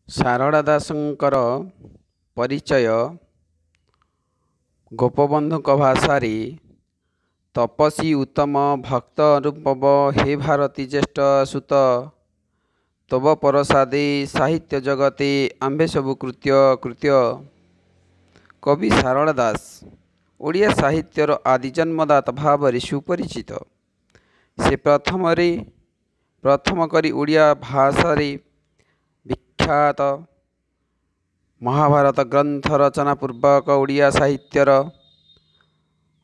ସାରଳା ଦାସଙ୍କର ପରିଚୟ ଗୋପବନ୍ଧୁଙ୍କ ଭାଷାରେ ତପସ୍ୱୀ ଉତ୍ତମ ଭକ୍ତ ଅନୁପମ ହେ ଭାରତୀ ଜ୍ୟେଷ୍ଠ ସୁତ ତବ ପ୍ରସାଦେ ସାହିତ୍ୟ ଜଗତେ ଆମ୍ଭେ ସବୁ କୃତ୍ୟ। କବି ସାରଳା ଦାସ ଓଡ଼ିଆ ସାହିତ୍ୟର ଆଦିଜନ୍ମଦାତା ଭାବରେ ସୁପରିଚିତ। ସେ ପ୍ରଥମ କରି ଓଡ଼ିଆ ଭାଷାରେ ବିଖ୍ୟାତ ମହାଭାରତ ଗ୍ରନ୍ଥ ରଚନା ପୂର୍ବକ ଓଡ଼ିଆ ସାହିତ୍ୟର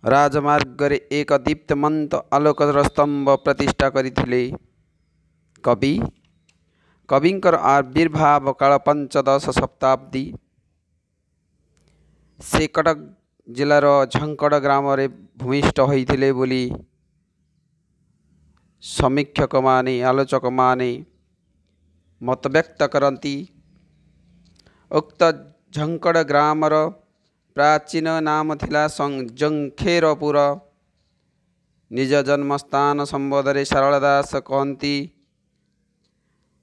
ରାଜମାର୍ଗରେ ଏକ ଦୀପ୍ତମନ୍ତ ଆଲୋକର ସ୍ତମ୍ଭ ପ୍ରତିଷ୍ଠା କରିଥିଲେ। କବିଙ୍କର ଆବିର୍ଭାବ କାଳ ପଞ୍ଚଦଶ ଶତାବ୍ଦୀ। ସେ କଟକ ଜିଲ୍ଲାର ଝଙ୍କଡ଼ ଗ୍ରାମରେ ଭୂମିଷ୍ଠ ହୋଇଥିଲେ ବୋଲି ଆଲୋଚକମାନେ ମତବ୍ୟକ୍ତ କରନ୍ତି। ଉକ୍ତ ଝଙ୍କଡ଼ ଗ୍ରାମର ପ୍ରାଚୀନ ନାମ ଥିଲା ଜଂଖେରପୁର। ନିଜ ଜନ୍ମସ୍ଥାନ ସମ୍ବନ୍ଧରେ ସାରଳା ଦାସ କହନ୍ତି,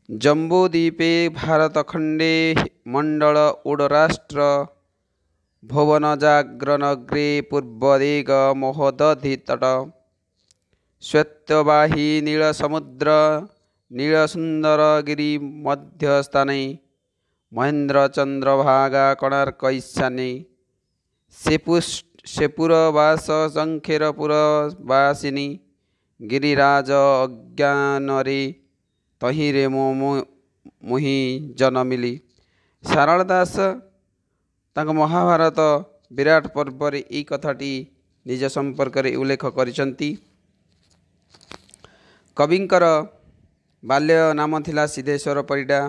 ଜମ୍ବୁଦ୍ୱୀପେ ଭାରତଖଣ୍ଡେ ମଣ୍ଡଳ ଓଡ଼ରାଷ୍ଟ୍ର ଭୁବନଜାଗ୍ରନଗ୍ରେ ପୂର୍ବଦିଗ ମହୋଦଧିତଟ ଶ୍ୱେତବାହୀ ନୀଳସମୁଦ୍ର ନୀଳସୁନ୍ଦରଗିରି ମଧ୍ୟସ୍ଥାନେ ମହେନ୍ଦ୍ରଚନ୍ଦ୍ରଭାଗା କୋଣାର୍କ ଈଶାନ୍ୟେ ସେପୁରବାସ ଜଂଖେରପୁରବାସିନୀ ଗିରିରାଜ ଅଜ୍ଞାନରେ ତହିଁରେ ମୁହିଁ ଜନମିଲି। ସାରଳା ଦାସ ତାଙ୍କ ମହାଭାରତ ବିରାଟ ପର୍ବରେ ଏହି କଥାଟି ନିଜ ସମ୍ପର୍କରେ ଉଲ୍ଲେଖ କରିଛନ୍ତି। କବିଙ୍କର ବାଲ୍ୟ ନାମ ଥିଲା ସିଦ୍ଧେଶ୍ୱର ପରିଡ଼ା।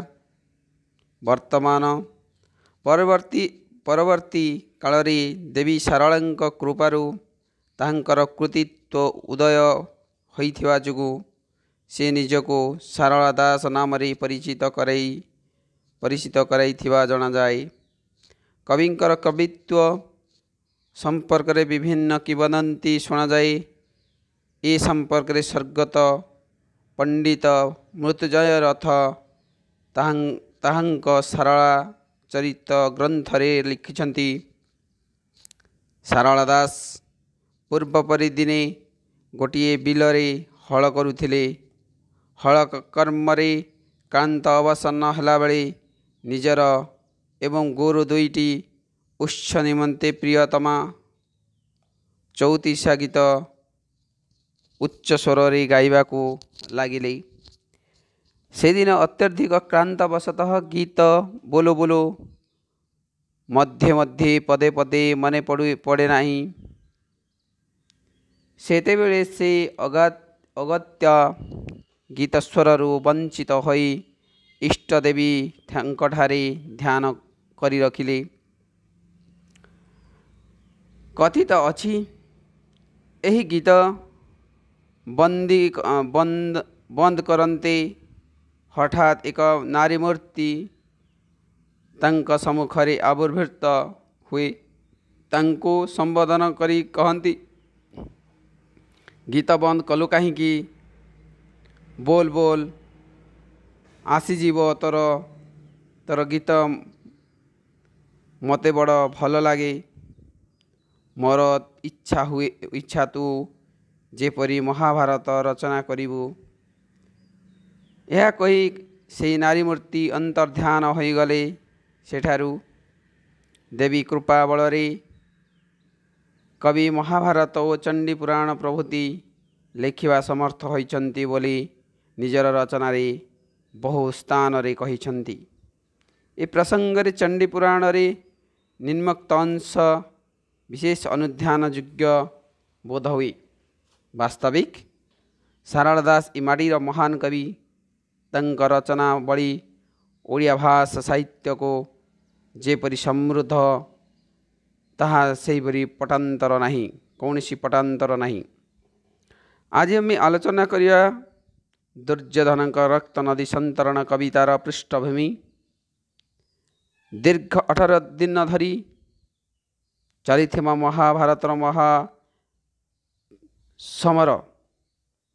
ପରବର୍ତ୍ତୀ କାଳରେ ଦେବୀ ସାରଳାଙ୍କ କୃପାରୁ ତାହାଙ୍କର କୃତିତ୍ୱ ଉଦୟ ହୋଇଥିବା ଯୋଗୁଁ ସେ ନିଜକୁ ସାରଳା ଦାସ ନାମରେ ପରିଚିତ କରାଇଥିବା ଜଣାଯାଏ। କବିଙ୍କର କବିତ୍ୱ ସମ୍ପର୍କରେ ବିଭିନ୍ନ କିମ୍ବଦନ୍ତୀ ଶୁଣାଯାଏ। ଏ ସମ୍ପର୍କରେ ସ୍ୱର୍ଗତ ପଣ୍ଡିତ ମୃତ୍ୟୁଞ୍ଜୟ ରଥ ତାହାଙ୍କ ସାରଳା ଚରିତ ଗ୍ରନ୍ଥରେ ଲେଖିଛନ୍ତି। ସାରଳା ଦାସ ପୂର୍ବପରି ଦିନେ ଗୋଟିଏ ବିଲରେ ହଳ କରୁଥିଲେ। ହଳ କର୍ମରେ କ୍ଳାନ୍ତ ଅବସନ୍ନ ହେଲାବେଳେ ନିଜର ଏବଂ ଗୋରୁ ଦୁଇଟି ଉତ୍ସ ନିମନ୍ତେ ପ୍ରିୟତମା ଚଉତିଶା ଗୀତ ଉଚ୍ଚ ସ୍ୱରରେ ଗାଇବାକୁ ଲାଗିଲେ। ସେଦିନ ଅତ୍ୟଧିକ କ୍ଳାନ୍ତବଶତଃ ଗୀତ ବୋଲୁ ବୋଲୁ ମଧ୍ୟେ ପଦେ ପଦେ ମନେ ପଡ଼େ ନାହିଁ। ସେତେବେଳେ ସେ ଅଗତ୍ୟା ଗୀତସ୍ୱରରୁ ବଞ୍ଚିତ ହୋଇ ଇଷ୍ଟଦେବୀ ଙ୍କଠାରେ ଧ୍ୟାନ କରି ରଖିଲେ। କଥିତ ଅଛି, ଏହି ଗୀତ ବନ୍ଦ କରନ୍ତେ ହଠାତ୍ ଏକ ନାରୀ ମୂର୍ତ୍ତି ତାଙ୍କ ସମ୍ମୁଖରେ ଆବିର୍ଭୂତ ହୁଏ। ତାଙ୍କୁ ସମ୍ବୋଧନ କରି କହନ୍ତି, ଗୀତ ବନ୍ଦ କଲୁ କାହିଁକି? ବୋଲ ଆସିଯିବ ତୋର ଗୀତ ମୋତେ ବଡ଼ ଭଲ ଲାଗେ। ମୋର ଇଚ୍ଛା ତୁ ଯେପରି ମହାଭାରତ ରଚନା କରିବୁ। ଏହା କହି ସେହି ନାରୀ ମୂର୍ତ୍ତି ଅନ୍ତର୍ଧ୍ୟାନ ହୋଇଗଲେ। ସେଠାରୁ ଦେବୀ କୃପା ବଳରେ କବି ମହାଭାରତ ଓ ଚଣ୍ଡୀପୁରାଣ ପ୍ରଭୃତି ଲେଖିବା ସମର୍ଥ ହୋଇଛନ୍ତି ବୋଲି ନିଜର ରଚନାରେ ବହୁ ସ୍ଥାନରେ କହିଛନ୍ତି। ଏ ପ୍ରସଙ୍ଗରେ ଚଣ୍ଡୀପୁରାଣରେ ନିମ୍ନୋକ୍ତ ଅଂଶ ବିଶେଷ ଅନୁଧ୍ୟାନ ଯୋଗ୍ୟ ବୋଧ ହୁଏ। ବାସ୍ତବିକ ସାରଳା ଦାସ ଏ ମାଟିର ମହାନ କବି। ତାଙ୍କ ରଚନା ବଳି ଓଡ଼ିଆ ଭାଷା ସାହିତ୍ୟକୁ ଯେପରି ସମୃଦ୍ଧ ତାହା ସେହିପରି କୌଣସି ପଟାନ୍ତର ନାହିଁ। ଆଜି ଆମେ ଆଲୋଚନା କରିବା ଦୁର୍ଯ୍ୟୋଧନଙ୍କ ରକ୍ତ ନଦୀ ସନ୍ତରଣ କବିତାର ପୃଷ୍ଠଭୂମି। ଦୀର୍ଘ 18 ଦିନ ଧରି ଚାଲିଥିବା ମହାଭାରତର ସମର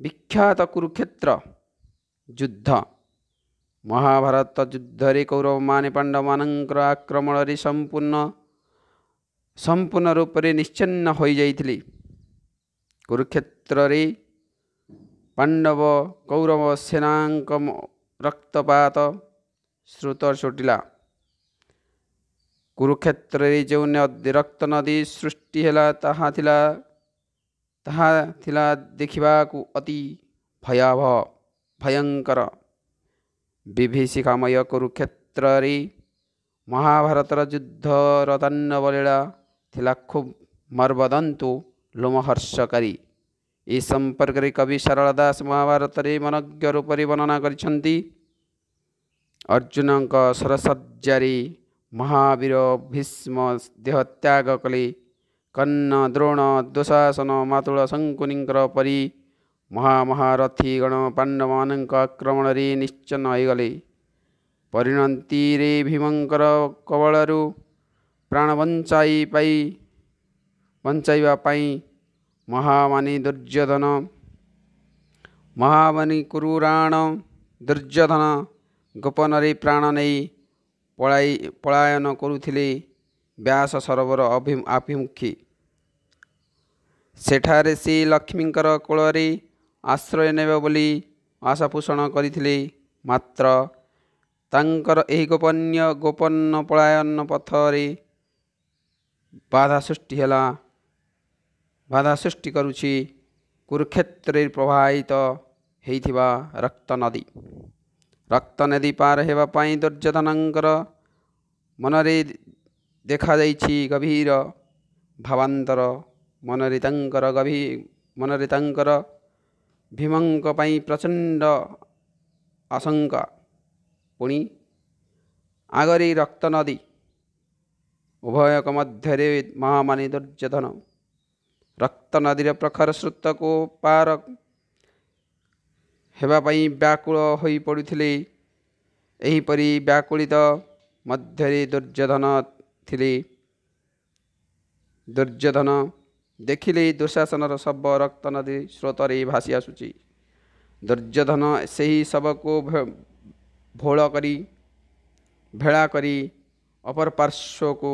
ବିଖ୍ୟାତ କୁରୁକ୍ଷେତ୍ର ଯୁଦ୍ଧ महाभारत युद्धरे कौरव माने पांडव मानकर आक्रमण रे संपूर्ण रूप से निश्चिन्न हो जाइथिले। कुरुक्षेत्र रे पांडव कौरव सेनांक रक्तपात श्रुत छुटिला। कुरुक्षेत्र रे जो रक्त नदी सृष्टि हैला ताहा थिला देखिबा को अति भयावह भयंकर विभीषिकामय कुरुक्षेत्र रे महाभारतर युद्धर तांडव लीला थिला खूब मर्मदंतु लोमहर्षकारी। ए संपर्क रे कवि सारला दास महाभारत रे मनज्ञ रूप रे वर्णना करिसेंती। अर्जुन सरसज्जारे महावीर भीष्म देहत्याग कले। कर्ण द्रोण दुशासन मातुल शंकुनिकर परी महामहारथी गण पांडवानक आक्रमण रे निश्चन्न होगले। परिणति रे भीमंकर कबलरू प्राण बंचाइबा पाई महामानी दुर्योधन महामानी कुरुराण दुर्योधन गोपन रे प्राण नहीं पलायन करुथिले व्यास सरोवर अभिमुखी। सेठारे से लक्ष्मींकर कोଳରେ आश्रय नेबे बोली आशा पोषण करथिले। मात्र तांकर एही गोपन पलायन पथरे बाधा सृष्टि करुछि कुरुक्षेत्र प्रवाहित होइथिबा रक्त नदी पार हेबा पाई दुर्योधनंकर मनरे देखा जाइछि गभीर भावांतर। मनरे तांकर भीमंक पाई प्रचंड आशंका। पुणी आगरी रक्त नदी उभयक मध्य महामानी दुर्योधन रक्त नदीर प्रखर स्रोत को पार हेबा पाई व्याकुल होई पड़ुथिले। एहीपरि व्याकुलित मध्यरे दुर्योधन थिले। दुर्योधन देखिले दुशासनर शव रक्त नदी स्रोतरे भासी आसुची। दुर्योधन सही शव को भेड़ा करी अपर पार्श्व को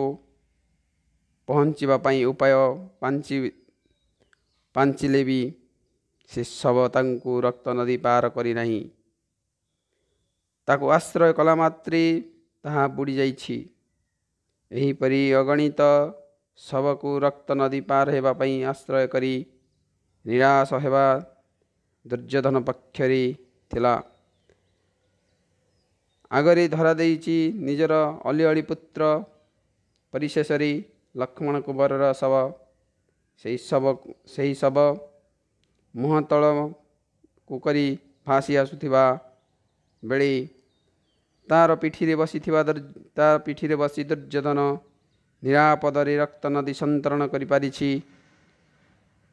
पहुँचवा पाई उपाय पांचिले भी से शव तांकु रक्त नदी पार करी नहीं। ताकु आश्रय कला मात्रे ताहा बुड़ी जाइछि। एहीपरि अगणित शव को रक्त नदी पार हेबा पाई आश्रय करी निराश हेबा दुर्योधन पक्षरे थिला। आगरे धरा देइछि निजर अलिअलि पुत्र परिशेषरे लक्ष्मण कुमारर शव। सही शव मुह तल को करी भासी आसुथिबा बेले तार पिठीरे बसी दुर्योधन निरापदरे रक्त नदी संतरण करि पारिछि।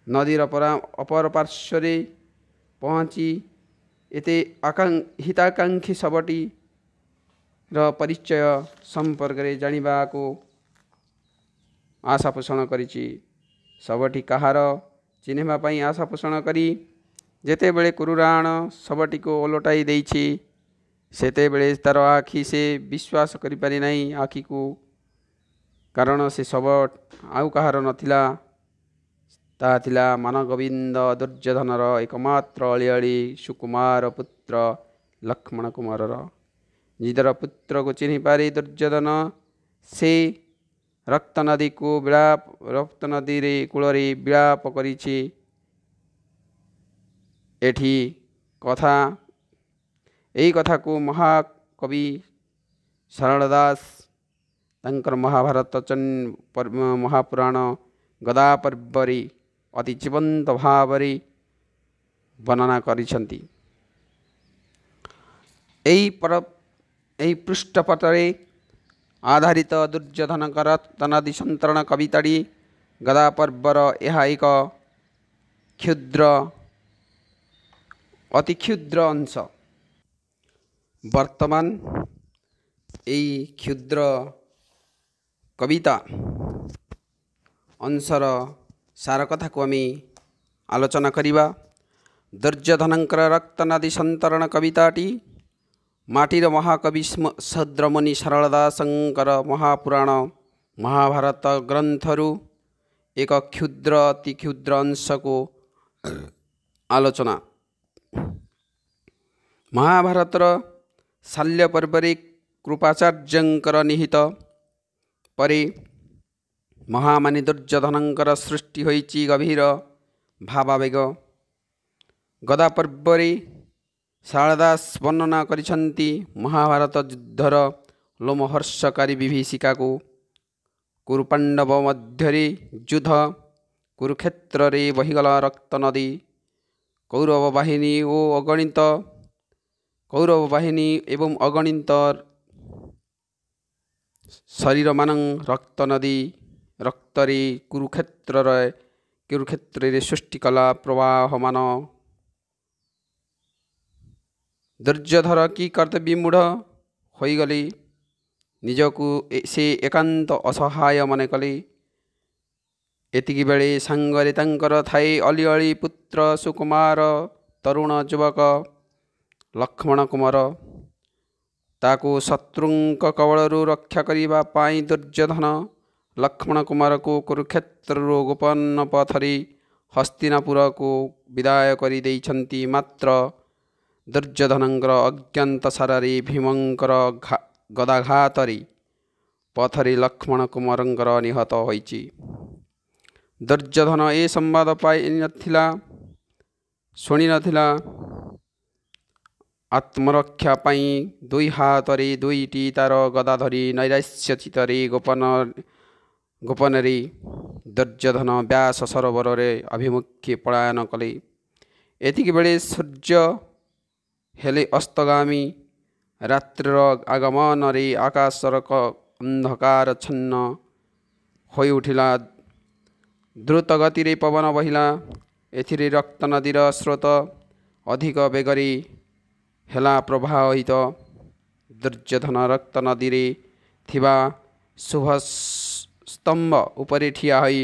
नदीर अपर पार्श्वरे पहुँची एते हिताकांक्षी शवटी र परिचय संपर्क रे जानिबा को आशा पोषण करिछि। शवटी कहार चिन्हवा पाई आशा पोषण करी जेते बेले कुरुराण शवटी को ओलटाई देइछि सेते बेले तार आखि से विश्वास करि पारि नाही आखि को। कारण से शव आउ कहार नथिला। ता थिला मानगोविंद दुर्योधनर एकमात्र अलिअलि सुकुमार पुत्र लक्ष्मण कुमारर। निजर पुत्र को चिन्हि पारि दुर्योधन से रक्त नदी रे कूलरे विलाप करिछि। एठी एही कथा को महाकवि सारला दास तंकर महाभारत महापुराण गदा पर्वरे अति जीवंत भावरे वर्णना करिसेंती। एही पृष्ठपटरे आधारित दुर्योधन रक्त नदी संतरण कविताटी गदा पर्वर यह एक अति क्षुद्र अंश। वर्तमान यही क्षुद्र कविता अंशर सार कथा को आम आलोचना करिबा। दुर्योधनंकर रक्त नदी संतरण कविताटी ମାଟିର ମହାକବି ସଦ୍ରମୁନି ଶାରଳା ଦାସଙ୍କର ମହାପୁରାଣ ମହାଭାରତ ଗ୍ରନ୍ଥରୁ ଏକ କ୍ଷୁଦ୍ର ଅତି କ୍ଷୁଦ୍ର ଅଂଶକୁ ଆଲୋଚନା। ମହାଭାରତର ଶାଲ୍ୟ ପର୍ବରେ କୃପାଚାର୍ଯ୍ୟଙ୍କର ନିହିତ ପରେ ମହାମାନି ଦୁର୍ଯ୍ୟୋଧନଙ୍କର ସୃଷ୍ଟି ହୋଇଛି ଗଭୀର ଭାବାବେଗ। ଗଦା ପର୍ବରେ ଶାରଳା ଦାସ ବର୍ଣ୍ଣନା କରିଛନ୍ତି ମହାଭାରତ ଯୁଦ୍ଧର ଲୋମହର୍ଷକାରୀ ବିଭୀଷିକାକୁ। କୁରୁପାଣ୍ଡବ ମଧ୍ୟରେ ଯୁଦ୍ଧ, କୁରୁକ୍ଷେତ୍ରରେ ବହିଗଲା ରକ୍ତ ନଦୀ, କୌରବ ବାହିନୀ ଏବଂ ଅଗଣିତ ଶରୀରମାନ ରକ୍ତ ନଦୀ ରକ୍ତରେ କୁରୁକ୍ଷେତ୍ରରେ ସୃଷ୍ଟି କଲା ପ୍ରବାହମାନ। ଦୁର୍ଯ୍ୟୋଧନ କି କର୍ତ୍ତବ୍ୟମୂଢ଼ ହୋଇଗଲେ, ନିଜକୁ ସେ ଏକାନ୍ତ ଅସହାୟ ମନେ କଲେ। ଏତିକିବେଳେ ସାଙ୍ଗରେ ତାଙ୍କର ଥାଏ ଅଲିଅଳି ପୁତ୍ର ସୁକୁମାର ତରୁଣ ଯୁବକ ଲକ୍ଷ୍ମଣ କୁମାର। ତାକୁ ଶତ୍ରୁଙ୍କ କବଳରୁ ରକ୍ଷା କରିବା ପାଇଁ ଦୁର୍ଯ୍ୟୋଧନ ଲକ୍ଷ୍ମଣ କୁମାରକୁ କୁରୁକ୍ଷେତ୍ରରୁ ଗୋପନ ପଥରେ ହସ୍ତିନାପୁରକୁ ବିଦାୟ କରି ଦେଇଛନ୍ତି। ମାତ୍ର ଦୁର୍ଯ୍ୟୋଧନଙ୍କର ଅଜ୍ଞାତସାରରେ ଭୀମଙ୍କର ଗଦାଘାତରେ ପଥରେ ଲକ୍ଷ୍ମଣ କୁମାରଙ୍କର ନିହତ ହୋଇଛି। ଦୁର୍ଯ୍ୟୋଧନ ଏ ସମ୍ବାଦ ଶୁଣିନଥିଲା। ଆତ୍ମରକ୍ଷା ପାଇଁ ଦୁଇ ହାତରେ ଦୁଇଟି ତାର ଗଦା ଧରି ନୈରାଶ୍ୟ ଚିତ୍ତରେ ଗୋପନରେ ଦୁର୍ଯ୍ୟୋଧନ ବ୍ୟାସ ସରୋବରରେ ଅଭିମୁଖେ ପଳାୟନ କଲେ। ଏତିକିବେଳେ ସୂର୍ଯ୍ୟ ହେଲେ ଅସ୍ତଗାମୀ। ରାତ୍ରିର ଆଗମନରେ ଆକାଶର ଅନ୍ଧକାରଚ୍ଛନ୍ନ ହୋଇଉଠିଲା। ଦ୍ରୁତ ଗତିରେ ପବନ ବହିଲା। ଏଥିରେ ରକ୍ତ ନଦୀର ସ୍ରୋତ ଅଧିକ ବେଗରେ ହେଲା ପ୍ରବାହିତ। ଦୁର୍ଯ୍ୟୋଧନ ରକ୍ତ ନଦୀରେ ଥିବା ଶୁଭସ୍ତମ୍ଭ ଉପରେ ଠିଆ ହୋଇ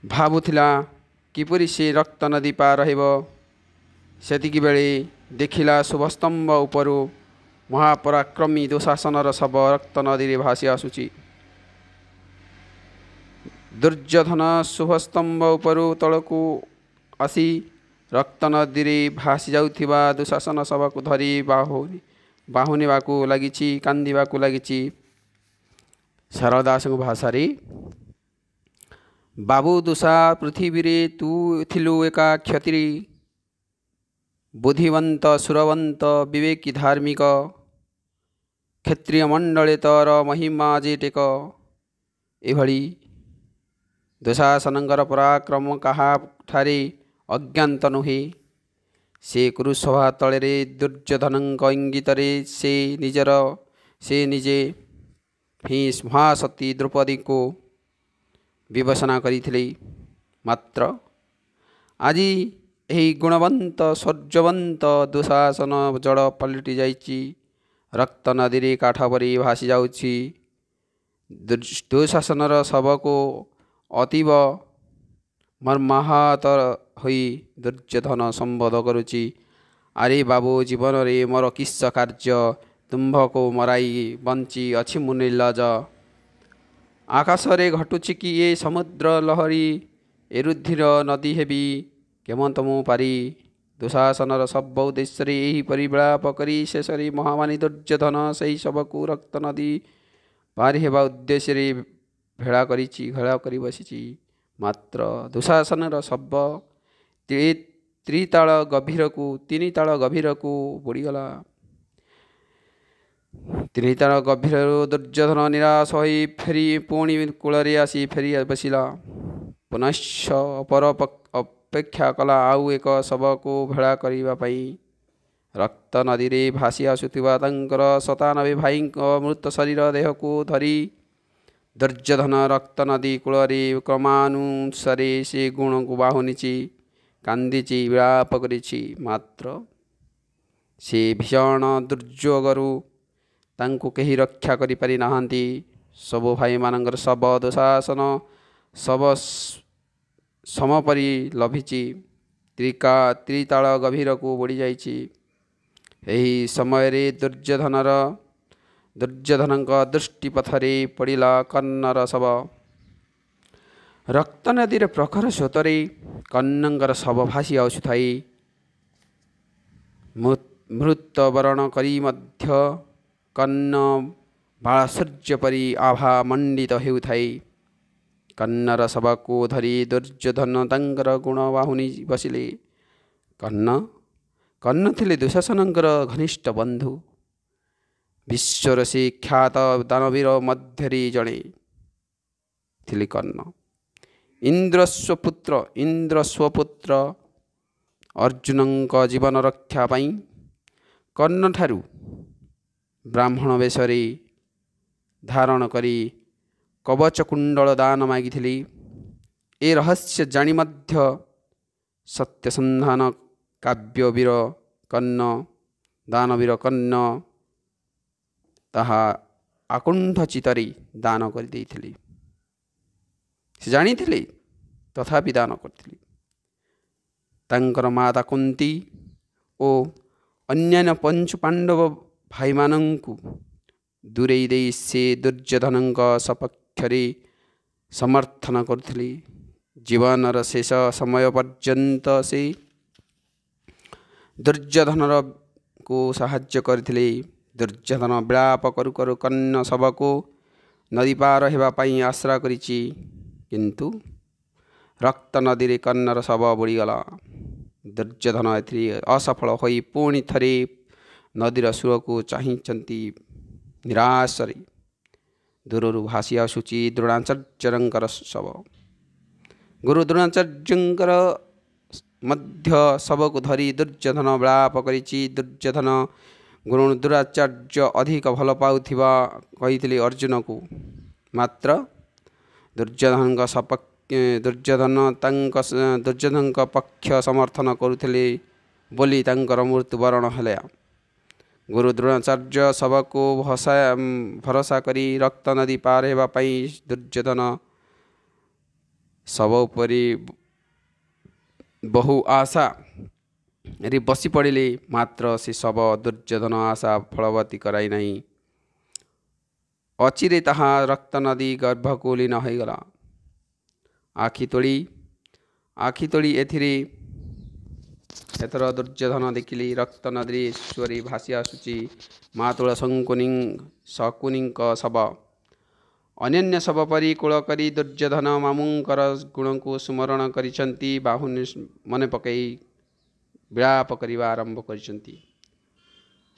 ଭାବୁଥିଲା କିପରି ସେ ରକ୍ତ ନଦୀ ପାର ହେବ। ସେତିକିବେଳେ ଦେଖିଲା ଶୁଭସ୍ତମ୍ଭ ଉପରୁ ମହାପରାକ୍ରମୀ ଦୁଃଶାସନର ଶବ ରକ୍ତ ନଦୀରେ ଭାସି ଆସୁଛି। ଦୁର୍ଯ୍ୟୋଧନ ଶୁଭସ୍ତମ୍ଭ ଉପରୁ ତଳକୁ ଆସି ରକ୍ତ ନଦୀରେ ଭାସି ଯାଉଥିବା ଦୁଃଶାସନ ଶବକୁ ଧରି ବାହୁନିବାକୁ ଲାଗିଛି, କାନ୍ଦିବାକୁ ଲାଗିଛି। ଶାରଳା ଦାସଙ୍କ ଭାଷାରେ, ବାବୁ ଦୁଃଶା ପୃଥିବୀରେ ତୁ ଥିଲୁ ଏକା କ୍ଷତ୍ରୀ, ବୁଦ୍ଧିବନ୍ତ ସୁରବନ୍ତ ବିବେକୀ ଧାର୍ମିକ, କ୍ଷତ୍ରିୟ ମଣ୍ଡଳେ ତୋର ମହିମା ଯେ ଟେକ। ଏଭଳି ଦୁଃଶାସନଙ୍କର ପରାକ୍ରମ କାହାଠାରେ ଅଜ୍ଞାତ ନୁହେଁ। ସେ କୁରୁସଭା ତଳରେ ଦୁର୍ଯ୍ୟୋଧନଙ୍କ ଇଙ୍ଗିତରେ ସେ ନିଜେ ହିଁ ମହାସତୀ ଦ୍ରୌପଦୀଙ୍କୁ ବିବେଚନା କରିଥିଲେ। ମାତ୍ର ଆଜି ଏହି ଗୁଣବନ୍ତ ଶୌର୍ଯ୍ୟବନ୍ତ ଦୁଃଶାସନ ଜଳ ପାଲଟି ଯାଇଛି, ରକ୍ତ ନଦୀରେ କାଠ ପରି ଭାସି ଯାଉଛି। ଦୁଃଶାସନର ଶବକୁ ଅତୀବ ମର୍ମାହତ ହୋଇ ଦୁର୍ଯ୍ୟୋଧନ ସମ୍ବୋଧ କରୁଛି, ଆରେ ବାବୁ, ଜୀବନରେ ମୋର କିସ କାର୍ଯ୍ୟ? ତୁମ୍ଭକୁ ମରାଇ ବଞ୍ଚି ଅଛି ମୁଁ ନିର୍ଲଜ। ଆକାଶରେ ଘଟୁଛି କି ଏ ସମୁଦ୍ର ଲହରୀ? ଏ ରୁଧିର ନଦୀ ହେବି କେମନ୍ତ ମୁଁ ପାରି? ଦୁଃଶାସନର ଶବ ଉଦ୍ଦେଶ୍ୟରେ ଏହିପରି ବିଳାପ କରି ଶେଷରେ ମହାମାନି ଦୁର୍ଯ୍ୟୋଧନ ସେହି ଶବକୁ ରକ୍ତ ନଦୀ ପାରି ହେବା ଉଦ୍ଦେଶ୍ୟରେ ଘେଳା କରି ବସିଛି। ମାତ୍ର ଦୁଃଶାସନର ଶବ ତିନି ତାଳ ଗଭୀରକୁ ବୁଡ଼ିଗଲା। ତିନି ତାଳ ଗଭୀରରୁ ଦୁର୍ଯ୍ୟୋଧନ ନିରାଶ ହୋଇ ପୁଣି କୂଳରେ ଆସି ଫେରି ବସିଲା। ପୁନଶ୍ଚ ଅପେକ୍ଷା କଲା ଆଉ ଏକ ଶବକୁ ଭେଳା କରିବା ପାଇଁ। ରକ୍ତ ନଦୀରେ ଭାସି ଆସୁଥିବା ତାଙ୍କର 97 ଭାଇଙ୍କ ମୃତ ଶରୀର ଦେହକୁ ଧରି ଦୁର୍ଯ୍ୟୋଧନ ରକ୍ତ ନଦୀ କୂଳରେ କ୍ରମାନୁସାରେ ସେ ଗୁଣକୁ ବାହୁନିଛି, କାନ୍ଦିଛି, ବିଳାପ କରିଛି। ମାତ୍ର ସେ ଭୀଷଣ ଦୁର୍ଯୋଗରୁ ତାଙ୍କୁ କେହି ରକ୍ଷା କରିପାରି ନାହାନ୍ତି। ସବୁ ଭାଇମାନଙ୍କର ଶବ ଦୁଃଶାସନ ଶବ ସମପରି ଲଭିଛି, ତ୍ରିତାଳ ଗଭୀରକୁ ବୁଡ଼ିଯାଇଛି। ଏହି ସମୟରେ ଦୁର୍ଯ୍ୟୋଧନଙ୍କ ଦୃଷ୍ଟି ପଥରେ ପଡ଼ିଲା କର୍ଣ୍ଣର ଶବ। ରକ୍ତ ନଦୀର ପ୍ରଖର ସ୍ରୋତରେ କର୍ଣ୍ଣଙ୍କର ଶବ ଭାସି ଆସୁଥାଇ ମୃତ୍ୟୁବରଣ କରି ମଧ୍ୟ କର୍ଣ୍ଣ ବାଳସୂର୍ଯ୍ୟ ପରି ଆଭା ମଣ୍ଡିତ ହେଉଥାଏ। କର୍ଣ୍ଣର ଶବକୁ ଧରି ଦୁର୍ଯ୍ୟୋଧନ ତାଙ୍କର ଗୁଣ ବାହୁନି ବସିଲେ। କର୍ଣ୍ଣ ଥିଲେ ଦୁଃଶାସନଙ୍କର ଘନିଷ୍ଠ ବନ୍ଧୁ। ବିଶ୍ୱର ସେ ଖ୍ୟାତ ଦାନବୀର ମଧ୍ୟରେ ଜଣେ ଥିଲେ କର୍ଣ୍ଣ। ଇନ୍ଦ୍ରସ୍ୱପୁତ୍ର ଅର୍ଜୁନଙ୍କ ଜୀବନ ରକ୍ଷା ପାଇଁ କର୍ଣ୍ଣଠାରୁ ବ୍ରାହ୍ମଣ ବେଶରେ ଧାରଣ କରି କବଚ କୁଣ୍ଡଳ ଦାନ ମାଗିଥିଲି। ଏ ରହସ୍ୟ ଜାଣି ମଧ୍ୟ ସତ୍ୟସନ୍ଧାନ କାବ୍ୟବୀର ଦାନବୀର କର୍ଣ୍ଣ ତାହା ଆକୁଣ୍ଠ ଚିତ୍ତରେ ଦାନ କରିଦେଇଥିଲେ। ସେ ଜାଣିଥିଲେ ତଥାପି ଦାନ କରିଥିଲେ। ତାଙ୍କର ମାତା କୁନ୍ତୀ ଓ ଅନ୍ୟାନ୍ୟ ପଞ୍ଚୁ ପାଣ୍ଡବ ଭାଇମାନଙ୍କୁ ଦୂରେଇ ଦେଇ ସେ ଦୁର୍ଯ୍ୟୋଧନଙ୍କ ସପକ୍ଷରେ ସମର୍ଥନ କରୁଥିଲେ। ଜୀବନର ଶେଷ ସମୟ ପର୍ଯ୍ୟନ୍ତ ସେ ଦୁର୍ଯ୍ୟୋଧନକୁ ସାହାଯ୍ୟ କରିଥିଲେ। ଦୁର୍ଯ୍ୟୋଧନ ବିଳାପ କରୁ କରୁ କର୍ଣ୍ଣ ଶବକୁ ନଦୀ ପାର ହେବା ପାଇଁ ଆଶ୍ରା କରିଛି, କିନ୍ତୁ ରକ୍ତ ନଦୀରେ କର୍ଣ୍ଣର ଶବ ବୁଡ଼ିଗଲା। ଦୁର୍ଯ୍ୟୋଧନ ଏଥିରେ ଅସଫଳ ହୋଇ ପୁଣି ଥରେ ନଦୀର ସୁରକୁ ଚାହିଁଛନ୍ତି। ନିରାଶରେ ଦୂରରୁ ଭାସି ଆସୁଛି ଦ୍ରୋଣାଚାର୍ଯ୍ୟଙ୍କର ଶବ। ଗୁରୁ ଦ୍ରୋଣାଚାର୍ଯ୍ୟଙ୍କର ମଧ୍ୟ ଶବକୁ ଧରି ଦୁର୍ଯ୍ୟୋଧନ ବିଳାପ କରିଛି। ଦୁର୍ଯ୍ୟୋଧନ ଗୁରୁ ଦ୍ରୋଣାଚାର୍ଯ୍ୟ ଅଧିକ ଭଲ ପାଉଥିବା କହିଥିଲେ ଅର୍ଜୁନକୁ। ମାତ୍ର ଦୁର୍ଯ୍ୟୋଧନଙ୍କ ପକ୍ଷ ସମର୍ଥନ କରୁଥିଲେ ବୋଲି ତାଙ୍କର ମୃତ୍ୟୁବରଣ ହେଲା। ଗୁରୁ ଦ୍ରୋଣାଚାର୍ଯ୍ୟ ଶବକୁ ଭରସା କରି ରକ୍ତ ନଦୀ ପାର ହେବା ପାଇଁ ଦୁର୍ଯ୍ୟୋଧନ ଶବ ଉପରେ ବହୁ ଆଶାରେ ବସି ପଡ଼ିଲେ। ମାତ୍ର ସେ ଶବ ଦୁର୍ଯ୍ୟୋଧନ ଆଶା ଫଳବତୀ କରାଇ ନାହିଁ। ଅଚିରେ ତାହା ରକ୍ତ ନଦୀ ଗର୍ଭକୁ ଲୀନ ହୋଇଗଲା। ଆଖି ତୋଳି ଏଥର ଦୁର୍ଯ୍ୟୋଧନ ଦେଖିଲି ରକ୍ତ ନଦୀ ସ୍ୱରେ ଭାସି ଆସୁଛି ମାତୁଳ ଶକୁନିଙ୍କ ଶବ। ଅନ୍ୟାନ୍ୟ ଶବ ପରି କୂଳ କରି ଦୁର୍ଯ୍ୟୋଧନ ମାମୁଁଙ୍କର ଗୁଣକୁ ସ୍ମରଣ କରିଛନ୍ତି। ବାହୁନି ମନେ ପକାଇ ବିଳାପ କରିବା ଆରମ୍ଭ କରିଛନ୍ତି।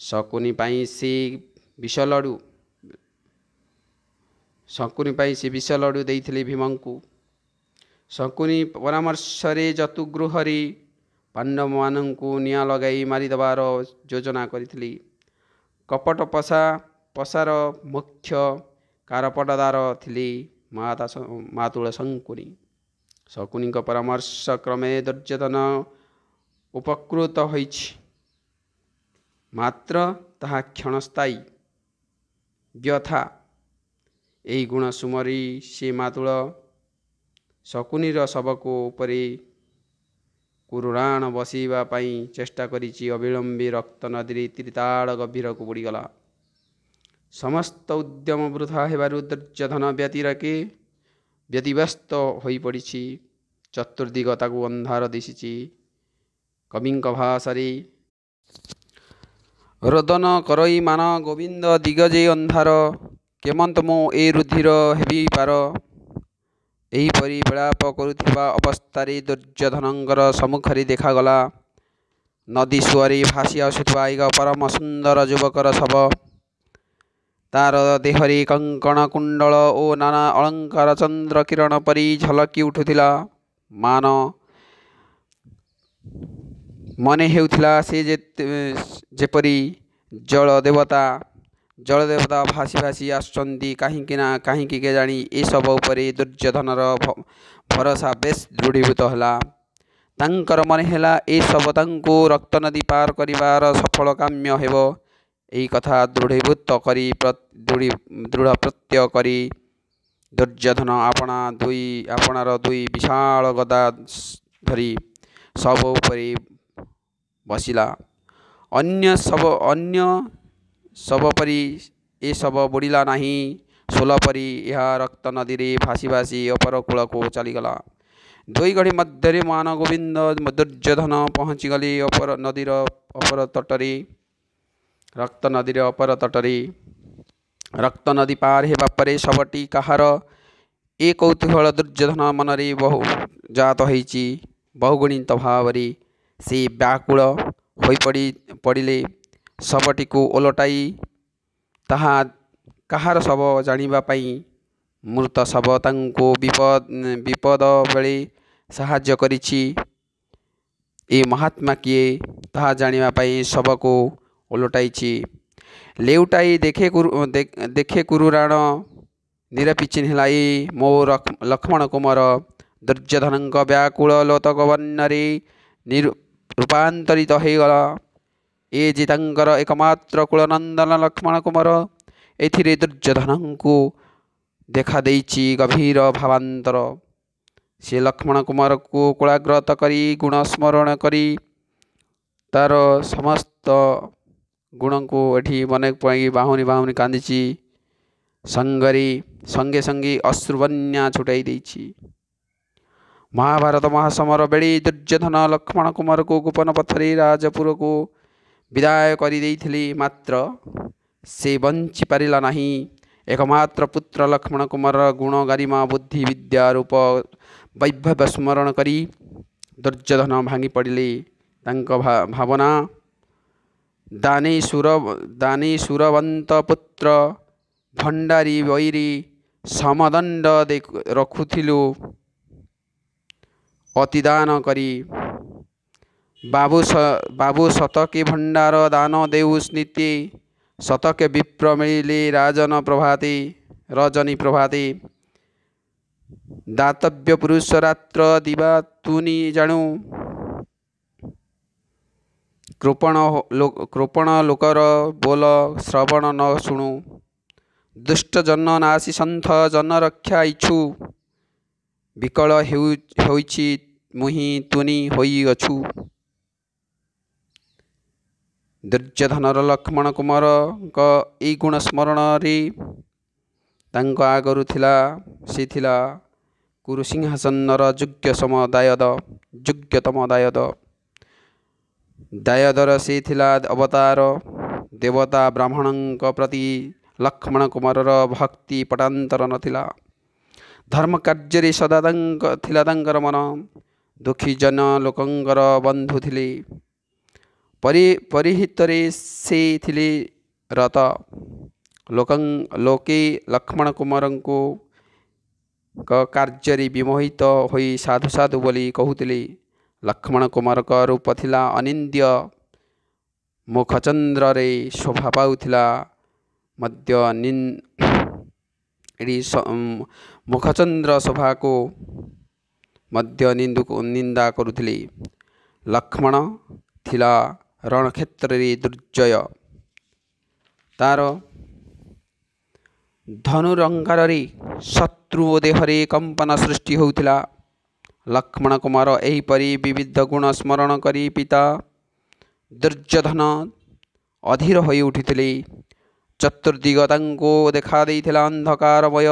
ଶକୁନି ପାଇଁ ସେ ବିଷ ଲଡ଼ୁ ଦେଇଥିଲେ ଭୀମଙ୍କୁ। ଶକୁନି ପରାମର୍ଶରେ ଯତୁଗୃହରେ ପାଣ୍ଡବମାନଙ୍କୁ ନିଆଁ ଲଗାଇ ମାରିଦେବାର ଯୋଜନା କରିଥିଲି। କପଟ ପଶାର ମୁଖ୍ୟ କାରପଟଦାର ଥିଲେ ମାତୁଳ ଶକୁନି। ଶକୁନିଙ୍କ ପରାମର୍ଶ କ୍ରମେ ଦୁର୍ଯ୍ୟୋଧନ ଉପକୃତ ହୋଇଛି। ମାତ୍ର ତାହା କ୍ଷଣସ୍ଥାୟୀ ବ୍ୟଥା। ଏହି ଗୁଣ ସୁମରି ସେ ମାତୁଳ ଶକୁନିର ଶବକୁ ଉପରେ କୁରୁରାଣ ବସିବା ପାଇଁ ଚେଷ୍ଟା କରିଛି। ଅବିଳମ୍ବେ ରକ୍ତ ନଦୀରେ ତ୍ରିତାଳ ଗଭୀରକୁ ବୁଡ଼ିଗଲା। ସମସ୍ତ ଉଦ୍ୟମ ବୃଥା ହେବାରୁ ଦୁର୍ଯ୍ୟୋଧନ ବ୍ୟତିବ୍ୟସ୍ତ ହୋଇପଡ଼ିଛି। ଚତୁର୍ଦିଗ ତାକୁ ଅନ୍ଧାର ଦିଶିଛି। କବିଙ୍କ ଭାଷାରେ ରୋଦନ କରଇ ମାନ ଗୋବିନ୍ଦ ଦିଗ ଯେ ଅନ୍ଧାର, କେମନ୍ତ ମୁଁ ଏ ରୁଧିର ହେବି ପାର। ଏହିପରି ବିଳାପ କରୁଥିବା ଅବସ୍ଥାରେ ଦୁର୍ଯ୍ୟୋଧନଙ୍କର ସମ୍ମୁଖରେ ଦେଖାଗଲା ନଦୀ ସୁଅରେ ଭାସି ଆସୁଥିବା ଏକ ପରମ ସୁନ୍ଦର ଯୁବକର ଶବ। ତାର ଦେହରେ କଙ୍କଣ କୁଣ୍ଡଳ ଓ ନାନା ଅଳଙ୍କାର ଚନ୍ଦ୍ର କିରଣ ପରି ଝଲକି ଉଠୁଥିଲା। ମନେ ହେଉଥିଲା ସେ ଯେପରି ଜଳ ଦେବତା ଭାସି ଭାସି ଆସୁଛନ୍ତି। କାହିଁକି କେଜାଣି ଏ ଶବ ଉପରେ ଦୁର୍ଯ୍ୟୋଧନର ଭରସା ବେଶ୍ ଦୃଢ଼ୀଭୂତ ହେଲା। ତାଙ୍କର ମନେ ହେଲା ଏ ଶବ ତାଙ୍କୁ ରକ୍ତନଦୀ ପାର କରିବାର ସଫଳ କାମ୍ୟ ହେବ। ଏହି କଥା ଦୃଢ଼ ପ୍ରତ୍ୟୟ କରି ଦୁର୍ଯ୍ୟୋଧନ ଆପଣାର ଦୁଇ ବିଶାଳ ଗଦା ଧରି ଶବ ଉପରେ ବସିଲା अन्य शव परी ए शव बुड़िला नहीं। सोल परी यह रक्त नदी रे भासी भासी अपर कूल को चलीगला। दुई घड़ी मध्य मान गोविंद दुर्योधन पहुँचीगले अपर नदीर अपर तटरे। रक्त नदीर अपर तटरे रक्त नदी पार हेबा परे शवटी काहार ए कौतूहल दुर्योधन मनरे बहु जात होइछि। बहुगुणित भावरे से व्याकुल होई पड़िले। शवटी को ओलटाई ताहा काहार शव जानिबा पई मृत शव तांको विपद बेले साहाय्य करिछि। ए महात्मा किए ताहा जानिबा पई शव को ओलटाइछि। लेउटाई देखे कुरुराण निरपि चिन्हलाई मो लक्ष्मण कुमार। दुर्योधन व्याकुल लोतक बन्नरे रूपांतरित होगला। ए जे तांकर एकमात्र कुलनंदन लक्ष्मण कुमार। एथिरे दुर्योधन को देखा देइछि गभीर भावांतर। से लक्ष्मण कुमार को कुलाग्रत करी गुण स्मरण करी तार समस्त गुण को एठी मन पई बाहुनी बाहुनी कांदिछि। संगे संगे अश्रुबन्या छुटाई देइछि। महाभारत महासमर बेले दुर्योधन लक्ष्मण कुमार को गोपन पथरे राजपुर को विदाय करी देइथिले। मात्र से बंची पारिला नहीं। एकमात्र पुत्र लक्ष्मण कुमार गुण गरिमा बुद्धि विद्या रूप वैभव स्मरण करी दुर्योधन भांगी पड़िले। तांक भावना दानी सुरवंत पुत्र भंडारी वैरी समदंड रखुथिलु अतिदान करी। बाबू शतके भंडार दान देउस नित्य। शतके विप्र मिले रजनी प्रभाते। दातव्य पुरुष रात्र दिवा तुनी जाणु। कृपण लोकर बोल श्रवण न शुणु। दुष्ट जन नासी सन्थ जन रक्षा इच्छु। विकल होइछि मुहि तुनि होइअछु। दुर्योधनर लक्ष्मण कुमार ए गुण स्मरण रे तांक आगरु से थिला कुरु सिंहासनर योग्यतम दायदर से थिला अवतार। देवता ब्राह्मण प्रति लक्ष्मण कुमारर भक्ति पटांतर नथिला। धर्म कार्य सदा थिला तांकर मन। दुखी जन लोकंकर बंधु थिले। परिहितरे से थिले रत। लोके लक्ष्मण कुमार को कार्य विमोहित होई साधु साधु बोली कहूतिले। लक्ष्मण कुमार का रूप थिला अनिंद्य। मुखचंद्र रे शोभा पाउथिला मध्य मुखचंद्र शोभा को मध्य निंदा करुथिले। लक्ष्मण थिला रणक्षेत्र रे दुर्जय। तार धनुरंगार रे शत्रु देहरे कंपन सृष्टि होउथिला। लक्ष्मण कुमार एहिपरि विविध गुण स्मरण करी पिता दुर्योधन अधीर होई उठिथिले। चतुर्दिग तांको देखा देइथिला अंधकारमय।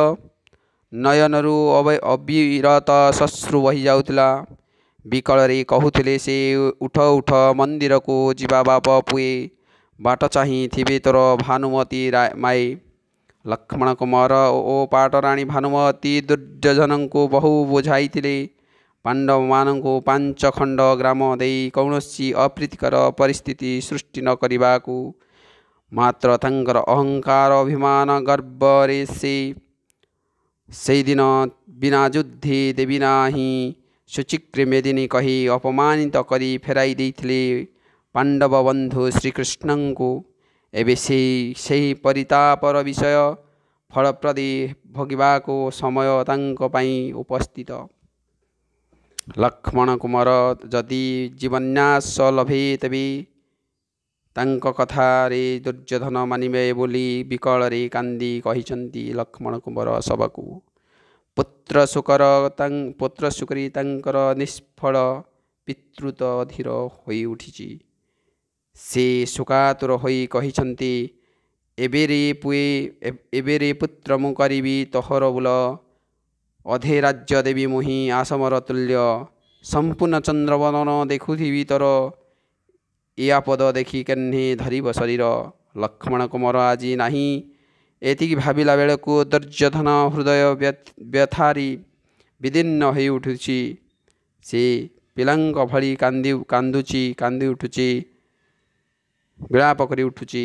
नयनरु अविरत शश्रु बहि जाउथिला। विकल रे कहूथिले से उठ उठ मंदिर को जीवा बाप पुए। बाट चाही थिबे तोर भानुमती माए। लक्ष्मण कुमार ओ पाटराणी भानुमती दुर्योधन को बहु बुझाइथिले। पांडव मानंको 5 खंड ग्राम देई कौनसी अप्रीतिकर परिस्थिति सृष्टि न करिबाकू। मात्र तांकर अहंकार अभिमान गर्व रे से दिन बिना युद्धे देवी नाही शुचिक्र मेदिनी कही अपमानित करी फेराई देइथिले पांडव बंधु श्रीकृष्ण को। एबे से परितापर विषय फलप्रदी भोगिबाको समय तांक पई उपस्थित। लक्ष्मण कुमार जदि जीवन्यास लभे तेबे तांक कथा रे दुर्योधन मानिबे बोली विकल रे कांदी कहिचंती। लक्ष्मण कुमार सबकू पुत्र शुकरी तांकर निष्फल पितृत अधीर होई उठिछि। ସେ ଶୋକାତୁର ହୋଇ କହିଛନ୍ତି, ଏବେରେ ପୁତ୍ର ମୁଁ କରିବି ତୋହର ବୁଲ, ଅଧେ ରାଜ୍ୟ ଦେବି ମୁହିଁ ଆସମର ତୁଲ୍ୟ, ସମ୍ପୂର୍ଣ୍ଣ ଚନ୍ଦ୍ରବଦନ ଦେଖୁଥିବି ତୋର, ଇୟାପଦ ଦେଖି କେହ୍ନେ ଧରିବ ଶରୀର। ଲକ୍ଷ୍ମଣ କୁମାର ଆଜି ନାହିଁ। ଏତିକି ଭାବିଲା ବେଳକୁ ଦୁର୍ଯ୍ୟୋଧନ ହୃଦୟ ବ୍ୟଥାରି ବିଦୀର୍ଣ୍ଣ ହୋଇ ଉଠୁଛି। ସେ ପିଲାଙ୍କ ଭଳି କାନ୍ଦି ଉଠୁଛି, ବିଳାପ କରି ଉଠୁଛି।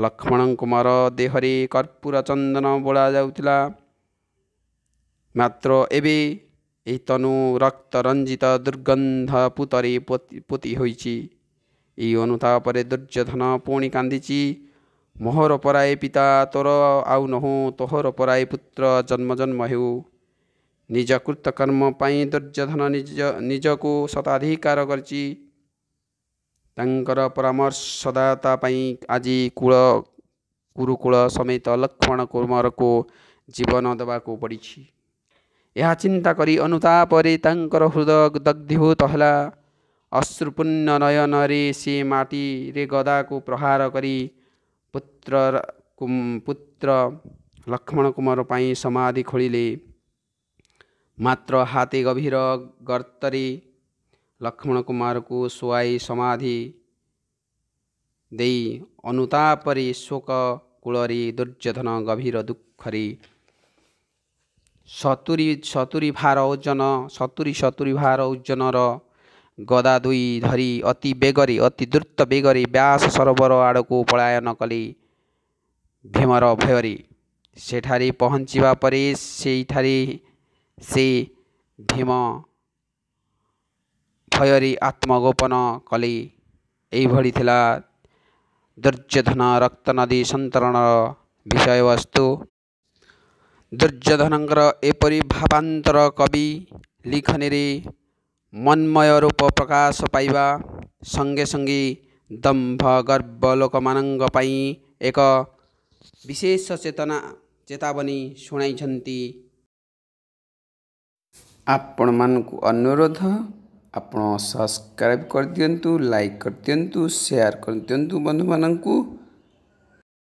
ଲକ୍ଷ୍ମଣ କୁମାର ଦେହରେ କର୍ପୂର ଚନ୍ଦନ ବୋଳା ଯାଉଥିଲା, ମାତ୍ର ଏବେ ଏହି ତନୁ ରକ୍ତ ରଞ୍ଜିତ ଦୁର୍ଗନ୍ଧ ପୂତରେ ପୋତି ହୋଇଛି। ଏହି ଅନୁତାପରେ ଦୁର୍ଯ୍ୟୋଧନ ପୁଣି କାନ୍ଦିଛି। ମୋହର ପରାଏ ପିତା ତୋର ଆଉ ନହୁଁ, ତୋହର ପରାଏ ପୁତ୍ର ଜନ୍ମ ଜନ୍ମ ହେଉ। ନିଜ କୃତକର୍ମ ପାଇଁ ଦୁର୍ଯ୍ୟୋଧନ ନିଜକୁ ଶତାଧିକାର କରିଛି। ତାଙ୍କର ପରାମର୍ଶଦାତା ପାଇଁ ଆଜି କୁରୁକୁଳ ସମେତ ଲକ୍ଷ୍ମଣ କୁମାରକୁ ଜୀବନ ଦେବାକୁ ପଡ଼ିଛି। ଏହା ଚିନ୍ତା କରି ଅନୁତାପରେ ତାଙ୍କର ହୃଦୟ ଦଗ୍ଧୀଭୂତ ହେଲା। ଅଶ୍ରୁପୂର୍ଣ୍ଣ ନୟନରେ ସେ ମାଟିରେ ଗଦାକୁ ପ୍ରହାର କରି ପୁତ୍ର ଲକ୍ଷ୍ମଣ କୁମାର ପାଇଁ ସମାଧି ଖୋଳିଲେ। ମାତ୍ର ହାତେ ଗଭୀର ଗର୍ତ୍ତରେ ଲକ୍ଷ୍ମଣ କୁମାରକୁ ଶୁଆଇ ସମାଧି ଦେଇ ଅନୁତାପରେ ଶୋକ କୂଳରେ ଦୁର୍ଯ୍ୟୋଧନ ଗଭୀର ଦୁଃଖରେ ସତୁରି ଭାର ଓଜନର ଗଦା ଦୁଇ ଧରି ଅତି ଦ୍ରୁତ ବେଗରେ ବ୍ୟାସ ସରୋବର ଆଡ଼କୁ ପଳାୟନ କଲେ। ଭୀମର ଭୟରେ ସେଠାରେ ପହଞ୍ଚିବା ପରେ ସେଇଠାରେ ସେ ଭୀମ ଭୟରେ ଆତ୍ମଗୋପନ କଲେ। ଏହିଭଳି ଥିଲା ଦୁର୍ଯ୍ୟୋଧନ ରକ୍ତନଦୀ ସନ୍ତରଣର ବିଷୟବସ୍ତୁ। ଦୁର୍ଯ୍ୟୋଧନଙ୍କର ଏପରି ଭାବାନ୍ତର କବି ଲିଖନୀରେ ମନ୍ମୟ ରୂପ ପ୍ରକାଶ ପାଇବା ସଙ୍ଗେ ସଙ୍ଗେ ଦମ୍ଭ ଗର୍ବ ଲୋକମାନଙ୍କ ପାଇଁ ଏକ ବିଶେଷ ଚେତାବନୀ ଶୁଣାଇଛନ୍ତି। ଆପଣମାନଙ୍କୁ ଅନୁରୋଧ, ଆପଣ ସବସ୍କ୍ରାଇବ୍ କରିଦିଅନ୍ତୁ, ଲାଇକ୍ କରିଦିଅନ୍ତୁ, ସେୟାର କରିଦିଅନ୍ତୁ ବନ୍ଧୁମାନଙ୍କୁ।